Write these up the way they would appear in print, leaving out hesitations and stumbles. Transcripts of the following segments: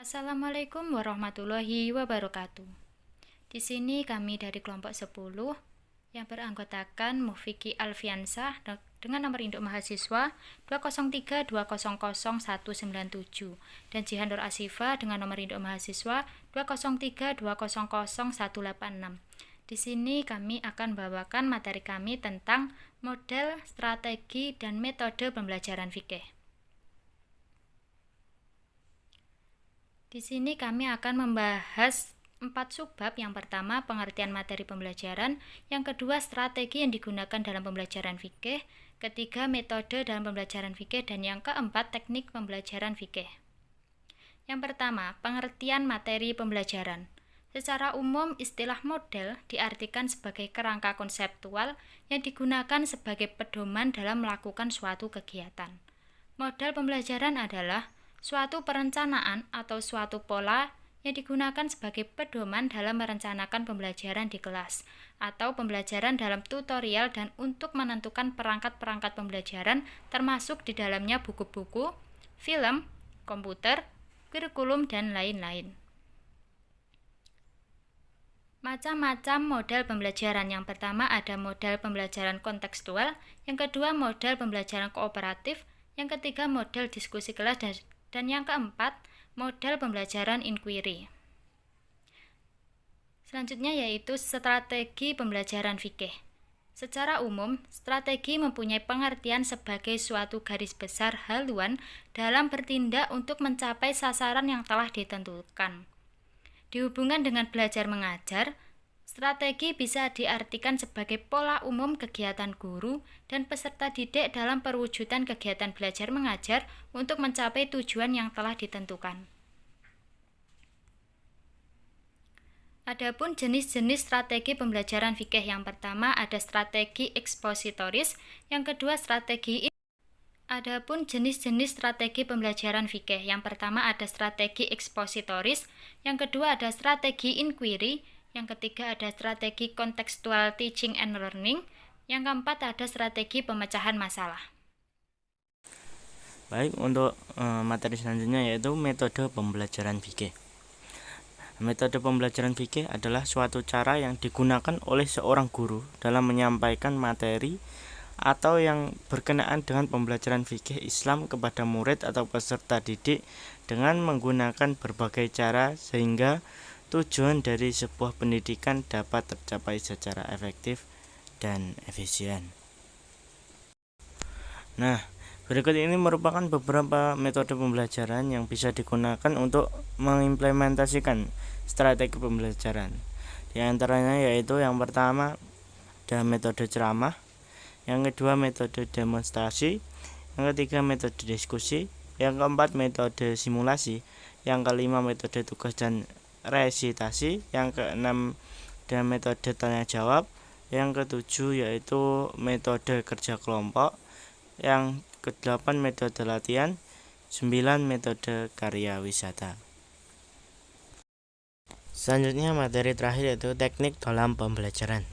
Assalamualaikum warahmatullahi wabarakatuh. Di sini kami dari kelompok 10 yang beranggotakan Mufiki Alfiansah dengan nomor induk mahasiswa 203200197 dan Jihan Nur Asifa dengan nomor induk mahasiswa 203200186. Di sini kami akan membawakan materi kami tentang model, strategi, dan metode pembelajaran fikih. Di sini kami akan membahas 4 subbab. Yang pertama, pengertian materi pembelajaran. Yang kedua, strategi yang digunakan dalam pembelajaran fikih. Ketiga, metode dalam pembelajaran fikih. Dan yang keempat, teknik pembelajaran fikih. Yang pertama, pengertian materi pembelajaran. Secara umum, istilah model diartikan sebagai kerangka konseptual yang digunakan sebagai pedoman dalam melakukan suatu kegiatan. Model pembelajaran adalah suatu perencanaan atau suatu pola yang digunakan sebagai pedoman dalam merencanakan pembelajaran di kelas atau pembelajaran dalam tutorial dan untuk menentukan perangkat-perangkat pembelajaran termasuk di dalamnya buku-buku, film, komputer, kurikulum, dan lain-lain. Macam-macam model pembelajaran. Yang pertama ada model pembelajaran kontekstual, yang kedua model pembelajaran kooperatif, yang ketiga model diskusi kelas, dan yang keempat, model pembelajaran inquiry. Selanjutnya yaitu strategi pembelajaran fikih. Secara umum, strategi mempunyai pengertian sebagai suatu garis besar haluan dalam bertindak untuk mencapai sasaran yang telah ditentukan. Dihubungkan dengan belajar mengajar, strategi bisa diartikan sebagai pola umum kegiatan guru dan peserta didik dalam perwujudan kegiatan belajar mengajar untuk mencapai tujuan yang telah ditentukan. Adapun jenis-jenis strategi pembelajaran fikih, yang pertama ada strategi ekspositoris, yang kedua strategi. Adapun jenis-jenis strategi pembelajaran fikih, yang pertama ada strategi ekspositoris, yang kedua ada strategi inquiry, yang ketiga ada strategi kontekstual teaching and learning, yang keempat ada strategi pemecahan masalah. Baik, untuk materi selanjutnya yaitu metode pembelajaran fikih. Metode pembelajaran fikih adalah suatu cara yang digunakan oleh seorang guru dalam menyampaikan materi atau yang berkenaan dengan pembelajaran fikih Islam kepada murid atau peserta didik dengan menggunakan berbagai cara sehingga tujuan dari sebuah pendidikan dapat tercapai secara efektif dan efisien. Nah, berikut ini merupakan beberapa metode pembelajaran yang bisa digunakan untuk mengimplementasikan strategi pembelajaran. Di antaranya yaitu yang pertama ada metode ceramah, yang kedua metode demonstrasi, yang ketiga metode diskusi, yang keempat metode simulasi, yang kelima metode tugas dan resitasi, yang keenam ada metode tanya jawab, yang ketujuh yaitu metode kerja kelompok, yang kedelapan metode latihan, 9 metode karya wisata. Selanjutnya materi terakhir yaitu teknik dalam pembelajaran.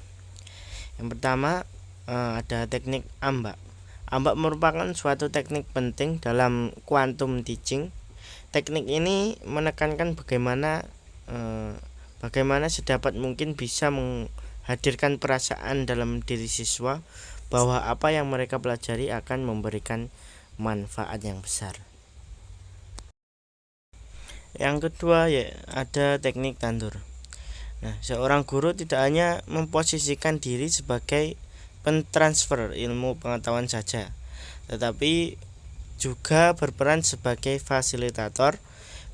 Yang pertama ada teknik ambak. Ambak merupakan suatu teknik penting dalam quantum teaching. Teknik ini menekankan bagaimana sedapat mungkin bisa menghadirkan perasaan dalam diri siswa bahwa apa yang mereka pelajari akan memberikan manfaat yang besar. Yang kedua ya ada teknik tandur. Nah, seorang guru tidak hanya memposisikan diri sebagai pentransfer ilmu pengetahuan saja, tetapi juga berperan sebagai fasilitator,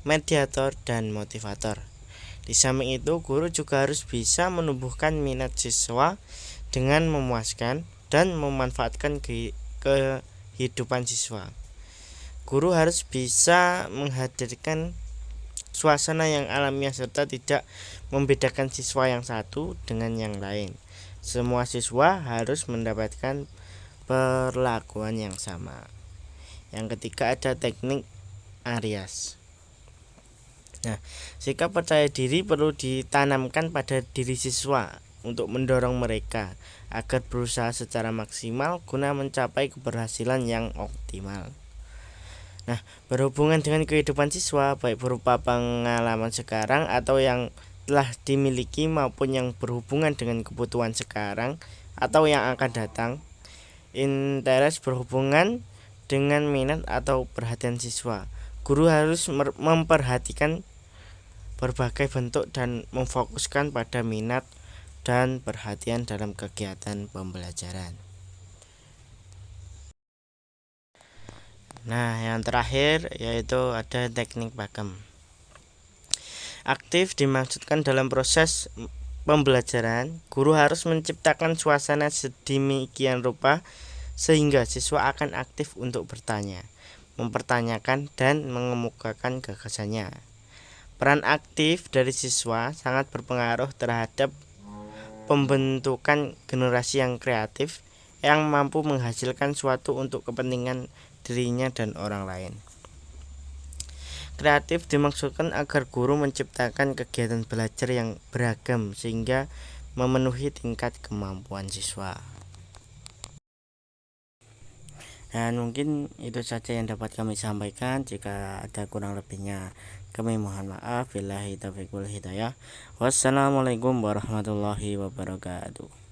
mediator, dan motivator. Di samping itu, guru juga harus bisa menumbuhkan minat siswa dengan memuaskan dan memanfaatkan kehidupan siswa. Guru harus bisa menghadirkan suasana yang alamiah serta tidak membedakan siswa yang satu dengan yang lain. Semua siswa harus mendapatkan perlakuan yang sama. Yang ketiga ada teknik Arias. Nah, sikap percaya diri perlu ditanamkan pada diri siswa untuk mendorong mereka agar berusaha secara maksimal guna mencapai keberhasilan yang optimal. Nah, berhubungan dengan kehidupan siswa baik berupa pengalaman sekarang atau yang telah dimiliki maupun yang berhubungan dengan kebutuhan sekarang atau yang akan datang. Interest berhubungan dengan minat atau perhatian siswa. Guru harus memperhatikan berbagai bentuk dan memfokuskan pada minat dan perhatian dalam kegiatan pembelajaran. Nah, yang terakhir yaitu ada teknik pakem. Aktif dimaksudkan dalam proses pembelajaran, guru harus menciptakan suasana sedemikian rupa sehingga siswa akan aktif untuk bertanya, mempertanyakan, dan mengemukakan gagasannya. Peran aktif dari siswa sangat berpengaruh terhadap pembentukan generasi yang kreatif yang mampu menghasilkan suatu untuk kepentingan dirinya dan orang lain. Kreatif dimaksudkan agar guru menciptakan kegiatan belajar yang beragam sehingga memenuhi tingkat kemampuan siswa. Dan mungkin itu saja yang dapat kami sampaikan. Jika ada kurang lebihnya kami mohon maaf. Billahi taufiq wal hidayah. Wassalamualaikum warahmatullahi wabarakatuh.